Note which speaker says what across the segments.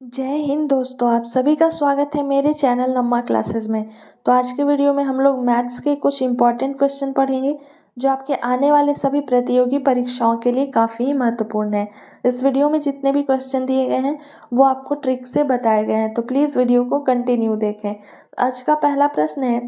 Speaker 1: जय हिंद दोस्तों, आप सभी का स्वागत है मेरे चैनल नम्मा क्लासेस में। तो आज के वीडियो में हम लोग मैथ्स के कुछ इम्पोर्टेंट क्वेश्चन पढ़ेंगे जो आपके आने वाले सभी प्रतियोगी परीक्षाओं के लिए काफ़ी महत्वपूर्ण है। इस वीडियो में जितने भी क्वेश्चन दिए गए हैं वो आपको ट्रिक से बताए गए हैं, तो प्लीज़ वीडियो को कंटिन्यू देखें। आज का पहला प्रश्न है,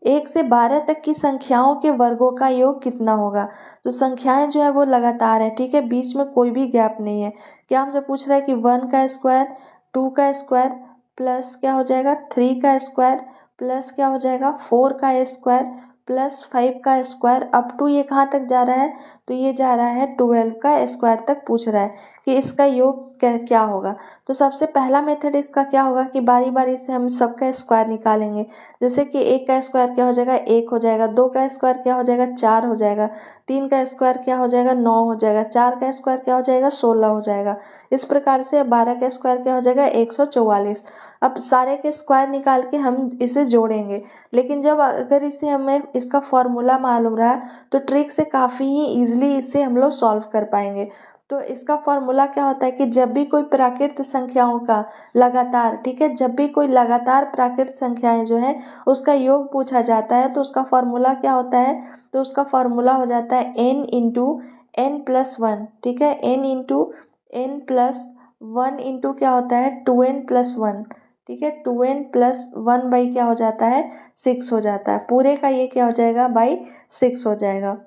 Speaker 1: 1 से 12 तक की संख्याओं के वर्गों का योग कितना होगा। तो संख्याएं जो है वो लगातार है, ठीक है, बीच में कोई भी गैप नहीं है। क्या हमसे पूछ रहा है कि 1 का स्क्वायर, 2 का स्क्वायर प्लस क्या हो जाएगा 3 का स्क्वायर प्लस क्या हो जाएगा 4 का स्क्वायर प्लस 5 का स्क्वायर अप टू ये कहाँ तक जा रहा है, तो ये जा रहा है 12 का स्क्वायर तक पूछ रहा है कि इसका योग क्या होगा। तो सबसे पहला मेथड इसका क्या होगा कि बारी बारी से हम सबका स्क्वायर निकालेंगे। जैसे कि 1 का स्क्वायर क्या हो जाएगा 1 हो जाएगा, 2 का स्क्वायर क्या हो जाएगा 4 हो जाएगा, 3 का स्क्वायर क्या हो जाएगा 9 हो जाएगा, 4 का स्क्वायर क्या हो जाएगा 16 हो जाएगा। इस प्रकार से 12 का स्क्वायर क्या हो जाएगा 144। अब सारे के स्क्वायर निकाल के हम इसे जोड़ेंगे, लेकिन जब अगर इसे हमें इसका फॉर्मूला मालूम रहा तो ट्रिक से काफ़ी ही इजीली इसे हम लोग सॉल्व कर पाएंगे। तो इसका फॉर्मूला क्या होता है कि जब भी कोई प्राकृत संख्याओं का लगातार, ठीक है, जब भी कोई लगातार प्राकृत संख्याएं जो है उसका योग पूछा जाता है तो उसका फॉर्मूला क्या होता है, तो उसका फॉर्मूला हो जाता है n into N plus one, ठीक है, n into N plus one into क्या होता है 2n प्लस वन, ठीक है, 2n प्लस वन बाई क्या हो जाता है 6 हो जाता है, पूरे का ये क्या हो जाएगा बाई 6 हो जाएगा।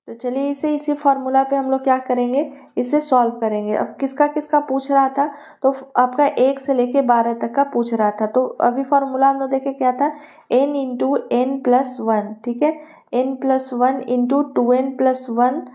Speaker 1: तो चलिए इसे इसी फॉर्मूला पे हम लोग क्या करेंगे, इसे सॉल्व करेंगे। अब किसका किसका पूछ रहा था, तो आपका 1 से लेके 12 तक का पूछ रहा था। तो अभी फॉर्मूला हम लोग देखे क्या था, n into N plus one, ठीक है, n plus one into 2n plus one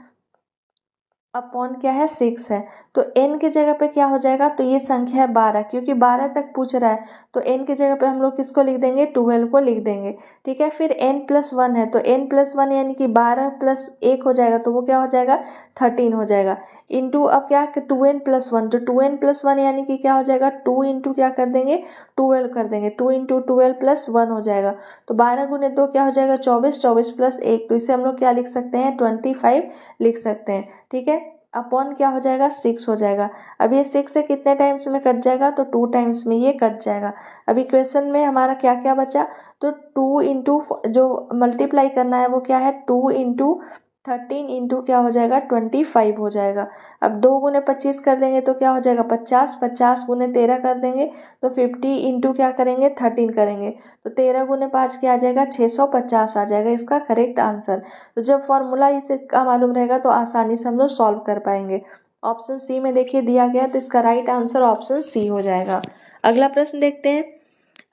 Speaker 1: upon क्या है 6 है। तो n की जगह पे क्या हो जाएगा, तो ये संख्या है 12, क्योंकि 12 तक पूछ रहा है तो n की जगह पे हम लोग किसको लिख देंगे 12 को लिख देंगे, ठीक है। फिर n प्लस वन है तो n प्लस वन यानी कि 12 प्लस 1 हो जाएगा तो वो क्या हो जाएगा 13 हो जाएगा। इंटू अब क्या है 2n प्लस वन, तो 2n प्लस वन यानी कि क्या हो जाएगा 2 इंटू क्या कर देंगे 12 कर देंगे, 2 इंटू 12 प्लस वन हो जाएगा। तो 12 गुने 2 क्या हो जाएगा 24, 24 प्लस 1, तो इसे हम लोग क्या लिख सकते हैं 25 लिख सकते हैं, ठीक है। अपॉन क्या हो जाएगा 6 हो जाएगा। अब ये 6 से कितने टाइम्स में कट जाएगा, तो 2 टाइम्स में ये कट जाएगा। अभी क्वेश्चन में हमारा क्या क्या बचा, तो 2 इंटू जो मल्टीप्लाई करना है वो क्या है 2 इंटू 13 इंटू क्या हो जाएगा 25 हो जाएगा। अब 2 गुने 25 कर देंगे तो क्या हो जाएगा 50, 50 गुने 13 कर देंगे तो 50 इंटू क्या करेंगे 13 करेंगे, तो 13 गुने 5 क्या आ जाएगा 650 आ जाएगा इसका करेक्ट आंसर। तो जब फॉर्मूला इसका मालूम रहेगा तो आसानी से हम लोग सॉल्व कर पाएंगे। ऑप्शन सी में देखिए दिया गया, तो इसका राइट आंसर ऑप्शन सी हो जाएगा। अगला प्रश्न देखते हैं।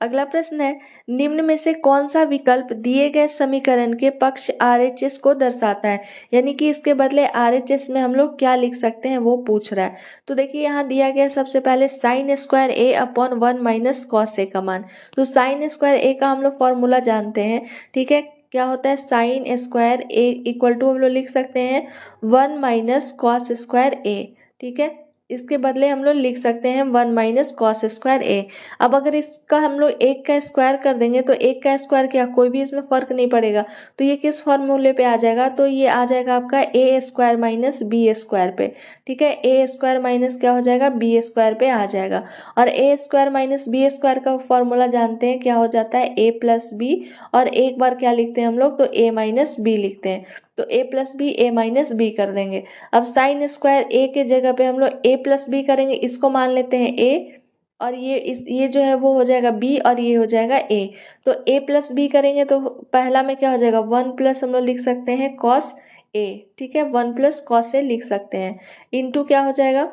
Speaker 1: अगला प्रश्न है, निम्न में से कौन सा विकल्प दिए गए समीकरण के पक्ष RHS को दर्शाता है, यानी कि इसके बदले RHS में हम लोग क्या लिख सकते हैं वो पूछ रहा है। तो देखिए यहाँ दिया गया सबसे पहले sign square A upon one minus cos A का मान। तो साइन स्क्वायर ए का हम लोग फॉर्मूला जानते हैं, ठीक है, क्या होता है sine square A equal to हम लोग लिख सकते हैं one minus cos square A, ठीक है। इसके बदले हम लोग लिख सकते हैं one minus cos square A. अब अगर इसका हम लोग एक का स्क्वायर कर देंगे तो एक का स्क्वायर क्या कोई भी इसमें फर्क नहीं पड़ेगा, तो ये किस फॉर्मूले पे आ जाएगा, तो ये आ जाएगा आपका ए स्क्वायर माइनस बी स्क्वायर पे, ठीक है। ए स्क्वायर माइनस क्या हो जाएगा बी स्क्वायर पे आ जाएगा। और ए स्क्वायर माइनस बी स्क्वायर का फॉर्मूला जानते हैं क्या हो जाता है ए प्लस बी, और एक बार क्या लिखते हैं हम लोग तो ए माइनस बी लिखते हैं, तो ए प्लस बी ए माइनस बी कर देंगे। अब साइन स्क्वायर ए के जगह पे हम लोग ए प्लस बी करेंगे, इसको मान लेते हैं ए, और ये जो है वो हो जाएगा बी और ये हो जाएगा ए। तो ए प्लस बी करेंगे तो पहला में क्या हो जाएगा वन प्लस हम लोग लिख सकते हैं कॉस ए, ठीक है, वन प्लस कॉस ए लिख सकते हैं। इंटू क्या हो जाएगा,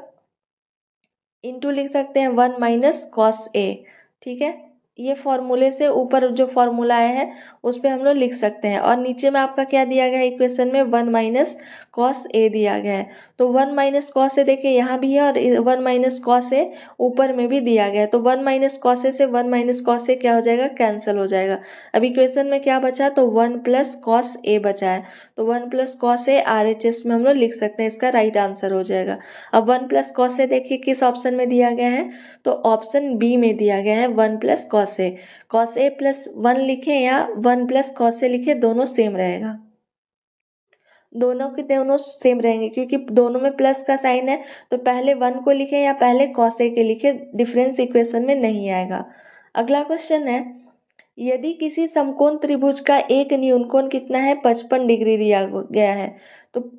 Speaker 1: इंटू लिख सकते हैं वन माइनस कॉस ए, ठीक है। ये फॉर्मूले से ऊपर जो फॉर्मूला आया है उस पे हम लोग लिख सकते हैं, और नीचे में आपका क्या दिया गया है इक्वेशन में वन माइनस कॉस ए दिया गया है। तो वन माइनस कॉस ए देखिए यहाँ भी है और वन माइनस कॉस ए ऊपर में भी दिया गया है, तो वन माइनस कॉस ए से वन माइनस कॉस ए क्या हो जाएगा कैंसिल हो जाएगा। अब इक्वेशन में क्या बचा, तो वन प्लस कॉस ए बचा है, तो one plus cos A RHS में हम लोग लिख सकते हैं, इसका राइट आंसर हो जाएगा। अब वन प्लस कॉस ए देखिए किस ऑप्शन में दिया गया है, तो ऑप्शन बी में दिया गया है one plus cos A. Cos A plus one लिखें या वन प्लस कॉस ए लिखें दोनों सेम रहेगा। दोनों के दोनों सेम रहेंगे, क्योंकि दोनों में प्लस का साइन है, तो पहले 1 को लिखे या पहले cos A के लिखे, डिफरेंस इक्वेशन में नहीं आएगा। अगला क्वेश्चन है, यदि किसी समकोण त्रिभुज का एक न्यून कोण कितना है, 55 डिग्री दिया गया है, तो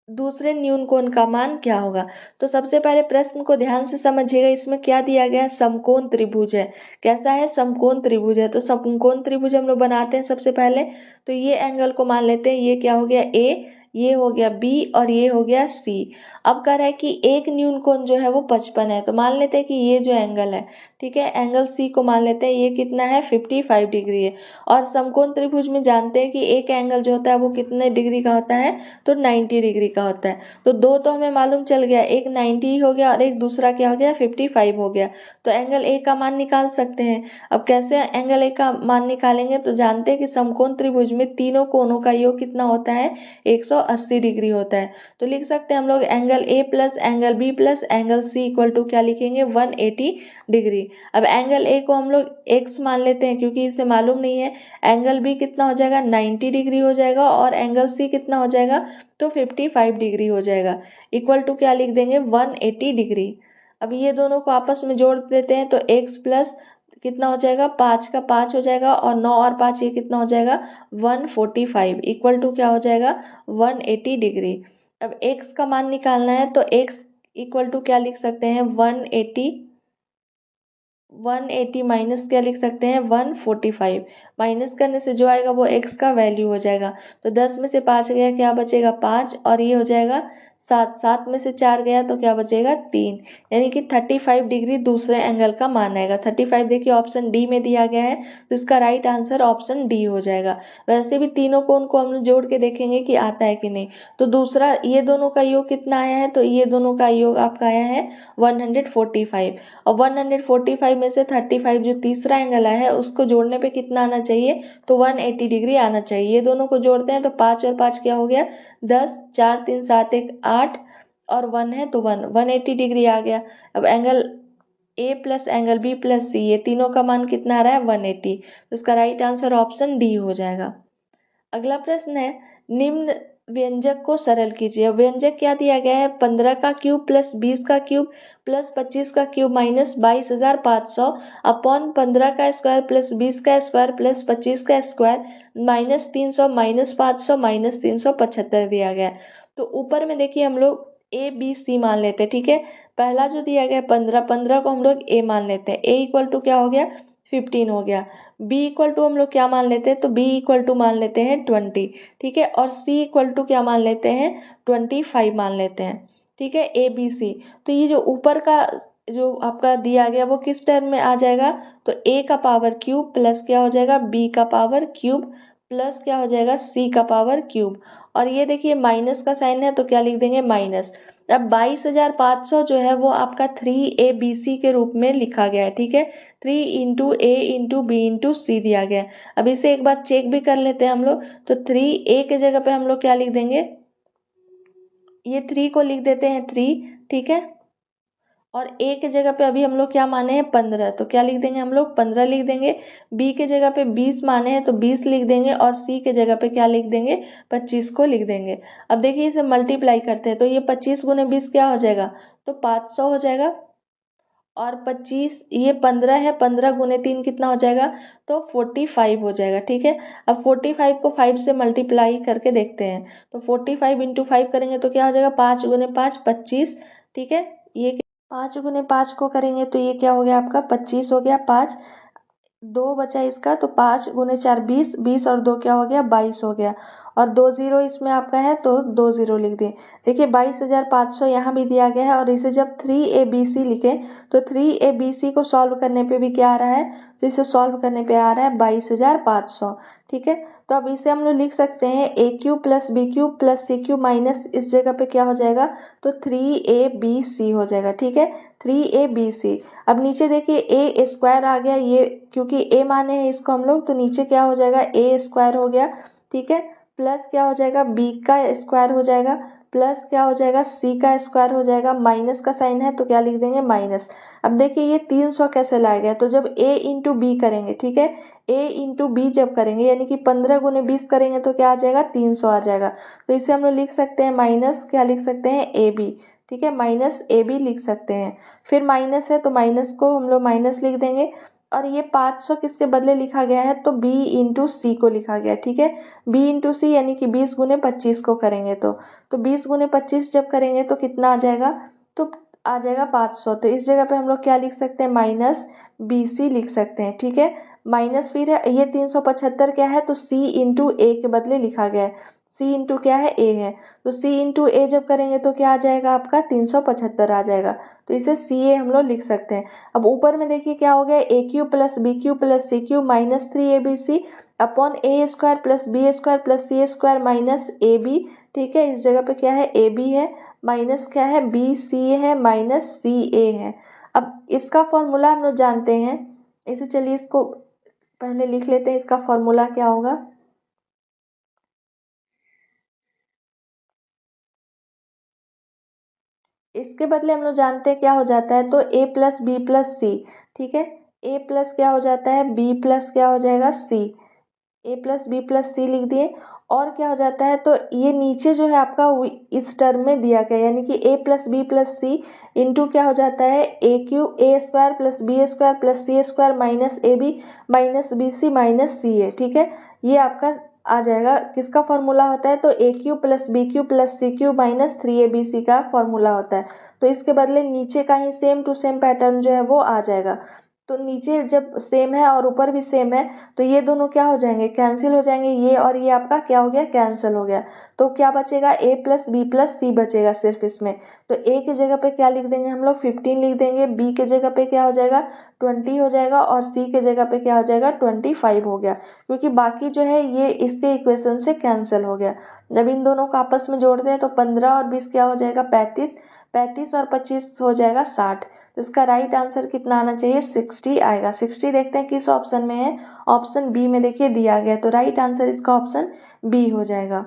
Speaker 1: दूसरे न्यून कोण का मान क्या होगा। तो सबसे पहले प्रश्न को ध्यान से समझिएगा, इसमें क्या दिया गया है, समकोण त्रिभुज है। कैसा है, समकोण त्रिभुज है। तो समकोण त्रिभुज हम लोग बनाते हैं सबसे पहले। तो ये एंगल को मान लेते हैं, ये क्या हो गया ए, ये हो गया बी और ये हो गया सी। अब कह रहा है कि एक न्यून कोण जो है वो 55 है, तो मान लेते हैं कि ये जो एंगल है, ठीक है, एंगल सी को मान लेते हैं, ये कितना है, 55 डिग्री है। और समकोण त्रिभुज में जानते हैं कि एक एंगल जो होता है वो कितने डिग्री का होता है, तो 90 डिग्री का होता है। तो दो तो हमें मालूम चल गया, एक 90 हो गया और एक दूसरा क्या हो गया, 55 हो गया। तो एंगल ए का मान निकाल सकते हैं। अब कैसे एंगल ए का मान निकालेंगे, तो जानते हैं कि समकोण त्रिभुज में तीनों कोणों का योग कितना होता है, 180 डिग्री होता है। तो लिख सकते हैं हम लोग angle A plus angle B plus angle C equal to क्या लिखेंगे, 180 डिग्री। अब एंगल ए को हम लोग x मान लेते हैं, क्योंकि इसे मालूम नहीं है। एंगल बी कितना हो जाएगा, 90 डिग्री हो जाएगा, और एंगल सी कितना हो जाएगा, तो 55 डिग्री हो जाएगा। इक्वल टू क्या लिख देंगे, 180 डिग्री। अब ये दोनों को आपस में जोड़ देते हैं, तो x प्लस कितना हो जाएगा, 5 का 5 हो जाएगा, और 9 और 5 ये कितना हो जाएगा, 145 इक्वल टू क्या हो जाएगा, 180 डिग्री। अब x का मान निकालना है, तो x इक्वल टू क्या लिख सकते हैं, 180 माइनस क्या लिख सकते हैं, 145। माइनस करने से जो आएगा वो x का वैल्यू हो जाएगा। तो 10 में से 5 गया, क्या बचेगा, 5, और ये हो जाएगा 7। 7 में से 4 गया तो क्या बचेगा, 3। यानी कि 35 डिग्री दूसरे एंगल का मान आएगा। 35 देखिए ऑप्शन डी में दिया गया है, तो इसका राइट आंसर ऑप्शन डी हो जाएगा। वैसे भी तीनों कोण को हम लोग जोड़ के देखेंगे कि आता है कि नहीं। तो दूसरा, ये दोनों का योग कितना आया है, तो ये दोनों का योग आपका आया है 145। और 145 में से 35 जो तीसरा एंगल आया है उसको जोड़ने पे कितना आना चाहिए, तो 180 डिग्री आना चाहिए। ये दोनों को जोड़ते हैं तो 5 और 5 क्या हो गया, 10, 4 3 7 1 8, और 1 है तो 180 डिग्री आ गया। अब angle A plus angle B plus C, ये तीनों का मान कितना आ रहा है, 180। तो इसका राइट आंसर ऑप्शन डी हो जाएगा। अगला प्रश्न है, निम्न व्यंजक को सरल कीजिए। व्यंजक क्या दिया गया है, 15 का क्यूब प्लस 20 का क्यूब प्लस 25 का क्यूब माइनस 22,500 अपॉन 15 का स्क्वायर प्लस 20 का स्क्वायर प्लस 25 का स्क्वायर माइनस 300 माइनस 500 माइनस 375 दिया गया है। तो ऊपर में देखिए हम लोग ए बी सी मान लेते हैं, ठीक है। पहला जो दिया गया है 15, 15 को हम लोग ए मान लेते हैं। ए इक्वल टू क्या हो गया, 15 हो गया। b इक्वल टू हम लोग क्या मान लेते हैं, तो b इक्वल टू मान लेते हैं 20, ठीक है। और c इक्वल टू क्या मान लेते हैं, 25 मान लेते हैं, ठीक है, a b c। तो ये जो ऊपर का जो आपका दिया गया वो किस टर्म में आ जाएगा, तो a का पावर क्यूब प्लस क्या हो जाएगा, b का पावर क्यूब प्लस क्या हो जाएगा, c का पावर क्यूब। और ये देखिए माइनस का साइन है, तो क्या लिख देंगे, माइनस। अब 22,500 जो है वो आपका 3abc के रूप में लिखा गया है, ठीक है। 3 इंटू ए इंटू बी इंटू सी दिया गया है। अब इसे एक बार चेक भी कर लेते हैं हम लोग। तो 3 ए के जगह पे हम लोग क्या लिख देंगे, ये 3 को लिख देते हैं 3, ठीक है। और ए के जगह पे अभी हम लोग क्या माने हैं, 15, तो क्या लिख देंगे हम लोग, 15 लिख देंगे। बी के जगह पे 20 माने हैं तो 20 लिख देंगे, और सी के जगह पे क्या लिख देंगे, 25 को लिख देंगे। अब देखिए इसे मल्टीप्लाई करते हैं, तो ये 25 गुने 20 क्या हो जाएगा, तो 500 हो जाएगा। और 25, ये 15 है, 15 गुने 3 कितना हो जाएगा, तो 45 हो जाएगा, ठीक है। अब 45 को 5 से मल्टीप्लाई करके देखते हैं, तो 45 इंटू 5 करेंगे तो क्या हो जाएगा, 5 गुने 5 25, ठीक है। ये 5 गुने 5 को करेंगे तो ये क्या हो गया आपका, 25 हो गया। 5 2 बचा इसका, तो 5 गुने 4 20, 20 और 2 क्या हो गया, 22 हो गया। और 2 जीरो इसमें आपका है तो 2 जीरो लिख दिए। देखिए 22,500 यहाँ भी दिया गया है, और इसे जब 3abc लिखे तो 3abc को सॉल्व करने पे भी क्या आ रहा है, तो इसे सॉल्व करने पे आ रहा है 22,500, ठीक है। तो अब इसे हम लोग लिख सकते हैं A cube plus B cube plus C cube minus इस जगह पे क्या हो जाएगा, तो 3abc हो जाएगा, ठीक है, 3abc। अब नीचे देखिए ए स्क्वायर आ गया, ये क्योंकि ए माने हैं इसको हम लोग, तो नीचे क्या हो जाएगा, ए स्क्वायर हो गया, ठीक है, प्लस क्या हो जाएगा, बी का स्क्वायर हो जाएगा प्लस क्या हो जाएगा c का स्क्वायर हो जाएगा, माइनस का साइन है तो क्या लिख देंगे माइनस। अब देखिए ये 300 कैसे लाया गया, तो जब a इंटू बी करेंगे, ठीक है, a इंटू बी जब करेंगे यानी कि 15 गुने 20 करेंगे तो क्या आ जाएगा 300 आ जाएगा। तो इसे हम लोग लिख सकते हैं माइनस क्या लिख सकते हैं ए बी, ठीक है, माइनस ए बी लिख सकते हैं। फिर माइनस है तो माइनस को हम लोग माइनस लिख देंगे, और ये 500 किसके बदले लिखा गया है तो b इंटू सी को लिखा गया, ठीक है, b इंटू सी यानी कि 20 गुने 25 को करेंगे तो 20 गुने 25 जब करेंगे तो कितना आ जाएगा, तो आ जाएगा 500। तो इस जगह पे हम लोग क्या लिख सकते हैं माइनस बी सी लिख सकते हैं, ठीक है, माइनस फिर है ये 375 क्या है तो c इंटू ए के बदले लिखा गया है, c इंटू क्या है ए है, तो c इंटू ए जब करेंगे तो क्या आ जाएगा आपका 375 आ जाएगा, तो इसे सी ए हम लोग लिख सकते हैं। अब ऊपर में देखिए क्या हो गया A cube plus B cube plus C cube minus 3abc upon A square plus B square plus C square minus A B, ठीक है, इस जगह पे क्या है ए बी है, माइनस क्या है बी सी है माइनस सी ए है। अब इसका फॉर्मूला हम लोग जानते हैं, इसे चलिए इसको पहले लिख लेते हैं, इसका फॉर्मूला क्या होगा। इसके बदले हम लोग जानते हैं क्या हो जाता है तो a प्लस बी प्लस सी, ठीक है, a प्लस क्या हो जाता है b प्लस क्या हो जाएगा c, a plus B plus C लिख दिए। और क्या हो जाता है तो ये नीचे जो है आपका इस टर्म में दिया गया यानी कि a plus B plus C into क्या हो जाता है A cube A square plus B square plus C square minus A B minus B C minus C A, ठीक है, ये आपका आ जाएगा। किसका फॉर्मूला होता है तो A cube plus B cube plus C cube minus 3abc का फॉर्मूला होता है। तो इसके बदले नीचे का ही सेम टू सेम पैटर्न जो है वो आ जाएगा। तो नीचे जब सेम है और ऊपर भी सेम है तो ये दोनों क्या हो जाएंगे कैंसिल हो जाएंगे, ये और ये आपका क्या हो गया कैंसिल हो गया। तो क्या बचेगा a प्लस बी प्लस सी बचेगा सिर्फ इसमें। तो a की जगह पे क्या लिख देंगे हम लोग 15 लिख देंगे, b के जगह पे क्या हो जाएगा 20 हो जाएगा और c के जगह पे क्या हो जाएगा 25 हो गया, क्योंकि बाकी जो है ये इसके इक्वेशन से कैंसिल हो गया। जब इन दोनों को आपस में जोड़ते हैं तो 15 और 20 क्या हो जाएगा 35, 35 और 25 हो जाएगा 60। तो इसका राइट आंसर कितना आना चाहिए 60 आएगा। 60 देखते हैं किस ऑप्शन में है, ऑप्शन बी में देखिए दिया गया, तो राइट आंसर इसका ऑप्शन बी हो जाएगा।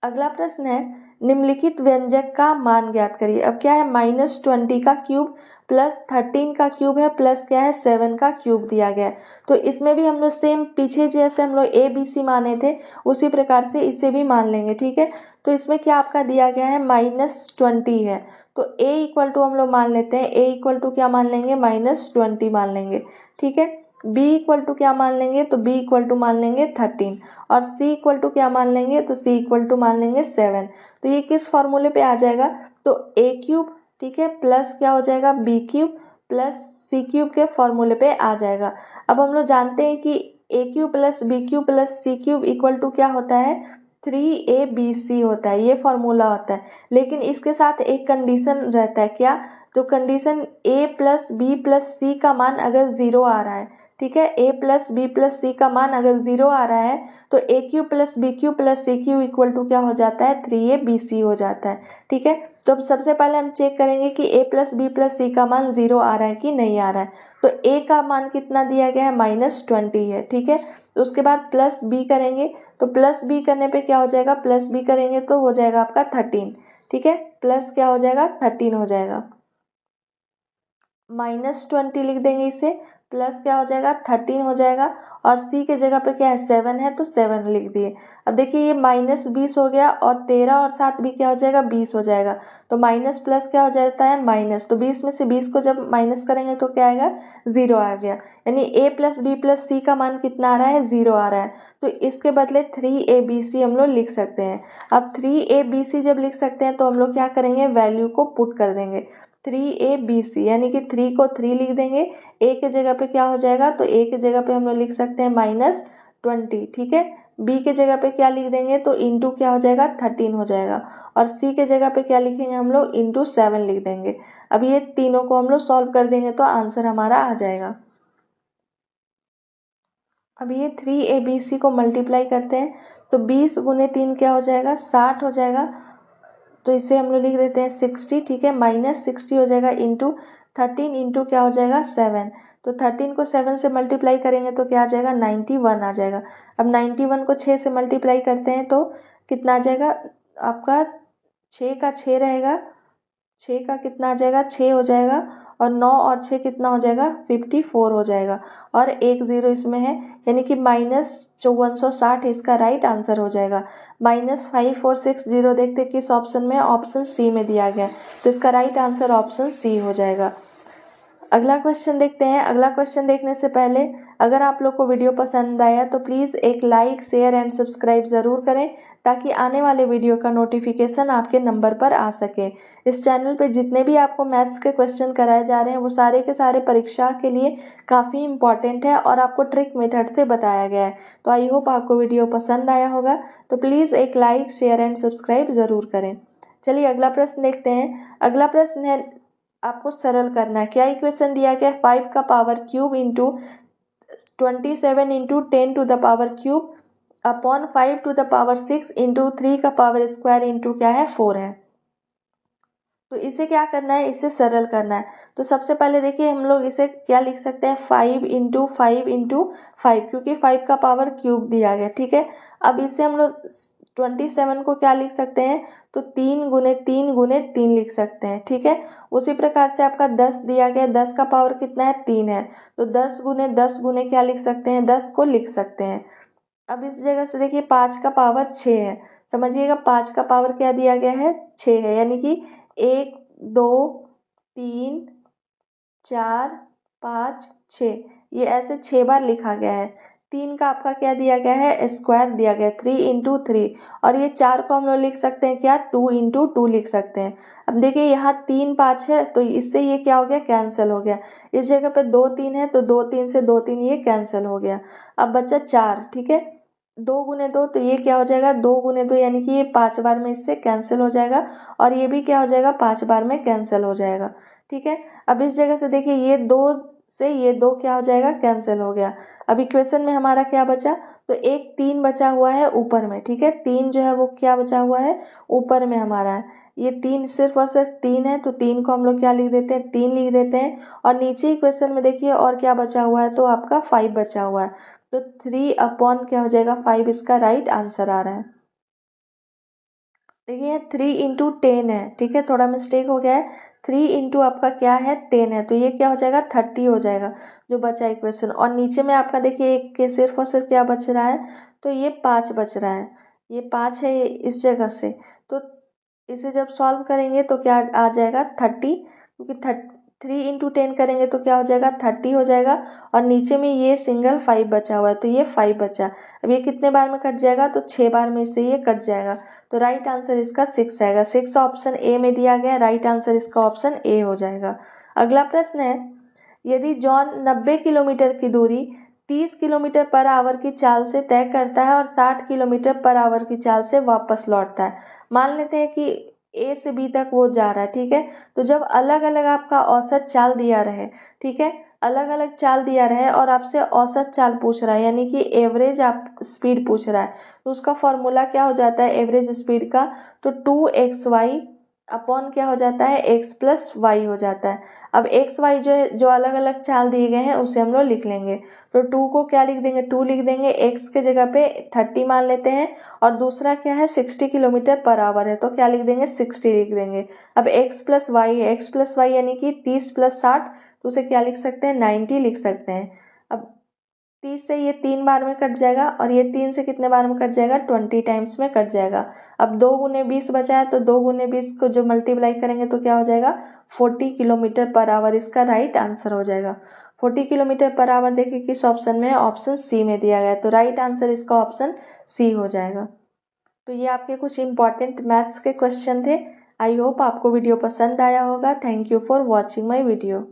Speaker 1: अगला प्रश्न है निम्नलिखित व्यंजक का मान ज्ञात करिए। अब क्या है -20 का क्यूब प्लस 13 का क्यूब है प्लस क्या है 7 का क्यूब दिया गया है। तो इसमें भी हम लोग सेम पीछे जैसे हम लोग ए बी सी माने थे उसी प्रकार से इसे भी मान लेंगे, ठीक है। तो इसमें क्या आपका दिया गया है -20 है, तो a इक्वल टू हम लोग मान लेते हैं, a इक्वल टू क्या मान लेंगे -20 मान लेंगे, ठीक है। b इक्वल टू क्या मान लेंगे तो b इक्वल टू मान लेंगे 13 और c इक्वल टू क्या मान लेंगे तो c इक्वल टू मान लेंगे 7। तो ये किस फॉर्मूले पे आ जाएगा तो a क्यूब, ठीक है, प्लस क्या हो जाएगा b cube plus c cube के फॉर्मूले पे आ जाएगा। अब हम लोग जानते हैं कि a cube plus b cube plus c cube equal to क्या होता है 3abc होता है, ये फॉर्मूला होता है। लेकिन इसके साथ एक कंडीशन रहता है, क्या तो condition a plus B plus C का मान अगर 0 आ रहा है, ठीक है, a plus B plus C का मान अगर 0 आ रहा है तो a cube plus B cube plus C cube equal to क्या हो जाता है 3abc हो जाता है, ठीक है। तो अब सबसे पहले हम चेक करेंगे कि a plus B plus C का मान 0 आ रहा है कि नहीं आ रहा है। तो a का मान कितना दिया गया है -20 है, ठीक है। तो उसके बाद प्लस b करेंगे, तो प्लस b करने पे क्या हो जाएगा प्लस b करेंगे तो हो जाएगा आपका 13, ठीक है, प्लस क्या हो जाएगा 13 हो जाएगा, -20 लिख देंगे इसे, प्लस क्या हो जाएगा 13 हो जाएगा और c के जगह पे क्या है 7 है तो 7 लिख दिए। अब देखिए ये -20 हो गया और 13 और 7 भी क्या हो जाएगा 20 हो जाएगा, तो माइनस प्लस क्या हो जाता है माइनस, तो 20 में से 20 को जब माइनस करेंगे तो क्या आएगा 0 आ गया, यानी a plus B plus C का मान कितना आ रहा है 0 आ रहा है। तो इसके बदले 3abc हम लोग लिख सकते हैं। अब 3abc जब लिख सकते हैं तो हम लोग क्या करेंगे वैल्यू को पुट कर देंगे 3abc यानी कि 3 को 3 लिख देंगे, a के जगह पे क्या हो जाएगा तो a के जगह पे हम लोग लिख सकते हैं -20, ठीक है। b के जगह पे क्या लिख देंगे तो इंटू क्या हो जाएगा 13 हो जाएगा और c के जगह पे क्या लिखेंगे हम लोग इंटू 7 लिख देंगे। अब ये तीनों को हम लोग सॉल्व कर देंगे तो आंसर हमारा आ जाएगा। अब ये 3abc को मल्टीप्लाई करते हैं तो 20 गुने 3 क्या हो जाएगा 60 हो जाएगा, तो इसे हम लोग लिख देते हैं 60, ठीक है, -60 हो जाएगा इंटू 13 इंटू क्या हो जाएगा 7। तो 13 को 7 से मल्टीप्लाई करेंगे तो क्या आ जाएगा 91 आ जाएगा। अब 91 को 6 से मल्टीप्लाई करते हैं तो कितना आ जाएगा आपका 6 का 6 रहेगा, 6 का कितना आ जाएगा, 6 हो जाएगा, और 9 और 6 कितना हो जाएगा, 54 हो जाएगा, और एक 0 इसमें है, यानी कि -5460 इसका राइट आंसर हो जाएगा। -5460 देखते किस ऑप्शन में, ऑप्शन सी में दिया गया, तो इसका राइट आंसर ऑप्शन सी हो जाएगा। अगला क्वेश्चन देखते हैं। अगला क्वेश्चन देखने से पहले अगर आप लोग को वीडियो पसंद आया तो प्लीज़ एक लाइक, शेयर एंड सब्सक्राइब ज़रूर करें, ताकि आने वाले वीडियो का नोटिफिकेशन आपके नंबर पर आ सके। इस चैनल पे जितने भी आपको मैथ्स के क्वेश्चन कराए जा रहे हैं वो सारे के सारे परीक्षा के लिए काफ़ी इंपॉर्टेंट है और आपको ट्रिक मेथड से बताया गया है। तो आई होप आपको वीडियो पसंद आया होगा, तो प्लीज़ एक लाइक, शेयर एंड सब्सक्राइब ज़रूर करें। चलिए अगला प्रश्न देखते हैं। अगला प्रश्न है, आपको सरल करना है। क्या इक्वेशन दिया गया, 5 का power cube into 27 into 10 to the power cube upon 5 to the power 6 into 3 का पावर स्क्वायर इंटू क्या है, 4 है। तो इसे क्या करना है, इसे सरल करना है। तो सबसे पहले देखिए हम लोग इसे क्या लिख सकते हैं, 5 इंटू 5 इंटू 5, क्योंकि 5 का पावर क्यूब दिया गया, ठीक है। अब इसे हम लोग 27 को क्या लिख सकते हैं, तो 3 गुने 3 गुने 3 लिख सकते हैं, ठीक है। उसी प्रकार से आपका 10 दिया गया, 10 का पावर कितना है, 3 है, तो 10 गुने क्या लिख सकते हैं, 10 को लिख सकते हैं। अब इस जगह से देखिए 5 का पावर 6 है, समझिएगा 5 का पावर क्या दिया गया है, 6 है, यानी कि 1 2 3 4 5 6, ये ऐसे 6 बार लिखा गया है। 3 का आपका क्या दिया गया है, स्क्वायर दिया गया है, 3 इंटू 3, और ये 4 को हम लोग लिख सकते हैं क्या, 2 इंटू 2 लिख सकते हैं। अब देखिए यहाँ 3 5 है, तो इससे ये क्या हो गया, कैंसिल हो गया। इस जगह पे 2 3 है, तो 2 3 से 2 3 ये कैंसिल हो गया। अब बचा 4, ठीक है। 2 गुने 2, तो ये क्या हो जाएगा, 2 गुने 2, यानी कि ये 5 बार में इससे कैंसिल हो जाएगा, और ये भी क्या हो जाएगा, 5 बार में कैंसिल हो जाएगा, ठीक है। अब इस जगह से देखिए ये 2 से ये 2 क्या हो जाएगा, कैंसिल हो गया। अब इक्वेशन में हमारा क्या बचा, तो एक 3 बचा हुआ है ऊपर में, ठीक है। 3 जो है वो क्या बचा हुआ है, ऊपर में हमारा है। ये 3 सिर्फ और सिर्फ 3 है, तो 3 को हम लोग क्या लिख देते हैं, 3 लिख देते हैं, और नीचे इक्वेशन में देखिए और क्या बचा हुआ है, तो आपका 5 बचा हुआ है, तो 3 अपॉन क्या हो जाएगा, 5 इसका राइट आंसर आ रहा है। देखिए 3 इंटू 10 है, ठीक है, थोड़ा मिस्टेक हो गया है। 3 इंटू आपका क्या है, 10 है, तो ये क्या हो जाएगा, 30 हो जाएगा जो बचा इक्वेशन। और नीचे में आपका देखिए एक के सिर्फ और सिर्फ क्या बच रहा है, तो ये 5 बच रहा है, ये 5 है इस जगह से। तो इसे जब सॉल्व करेंगे तो क्या आ जाएगा, 30, क्योंकि 3 इंटू 10 करेंगे तो क्या हो जाएगा, 30 हो जाएगा, और नीचे में ये सिंगल 5 बचा हुआ है, तो ये 5 बचा। अब ये कितने बार में कट जाएगा, तो 6 बार में इससे ये कट जाएगा, तो राइट आंसर इसका 6 आएगा। 6 ऑप्शन ए में दिया गया है, राइट आंसर इसका ऑप्शन ए हो जाएगा। अगला प्रश्न है, यदि जॉन 90 किलोमीटर की दूरी 30 किलोमीटर पर आवर की चाल से तय करता है और 60 किलोमीटर पर आवर की चाल से वापस लौटता है, मान लेते हैं कि ए से बी तक वो जा रहा है, ठीक है। तो जब अलग अलग आपका औसत चाल दिया रहे, ठीक है, अलग अलग चाल दिया रहे और आपसे औसत चाल पूछ रहा है, यानी कि एवरेज आप स्पीड पूछ रहा है, तो उसका फॉर्मूला क्या हो जाता है एवरेज स्पीड का, तो 2xy अपॉन क्या हो जाता है, x प्लस वाई हो जाता है। अब एक्स वाई जो है, जो अलग अलग चाल दिए गए हैं उसे हम लोग लिख लेंगे। तो 2 को क्या लिख देंगे, 2 लिख देंगे, x के जगह पे 30 मान लेते हैं, और दूसरा क्या है 60 किलोमीटर पर आवर है, तो क्या लिख देंगे, 60 लिख देंगे। अब x प्लस वाई है, x प्लस वाई यानी कि 30 प्लस 60, तो उसे क्या लिख सकते हैं, 90 लिख सकते हैं। अब 30 से ये 3 बार में कट जाएगा, और ये 3 से कितने बार में कट जाएगा, 20 टाइम्स में कट जाएगा। अब 2 गुने 20 बचा है, तो 2 गुने 20 को जो मल्टीप्लाई करेंगे तो क्या हो जाएगा, 40 किलोमीटर पर आवर इसका राइट आंसर हो जाएगा। 40 किलोमीटर पर आवर देखिए किस ऑप्शन में है, ऑप्शन सी में दिया गया है, तो राइट आंसर इसका ऑप्शन सी हो जाएगा। तो ये आपके कुछ इंपॉर्टेंट मैथ्स के क्वेश्चन थे। आई होप आपको वीडियो पसंद आया होगा। Thank you for watching my video.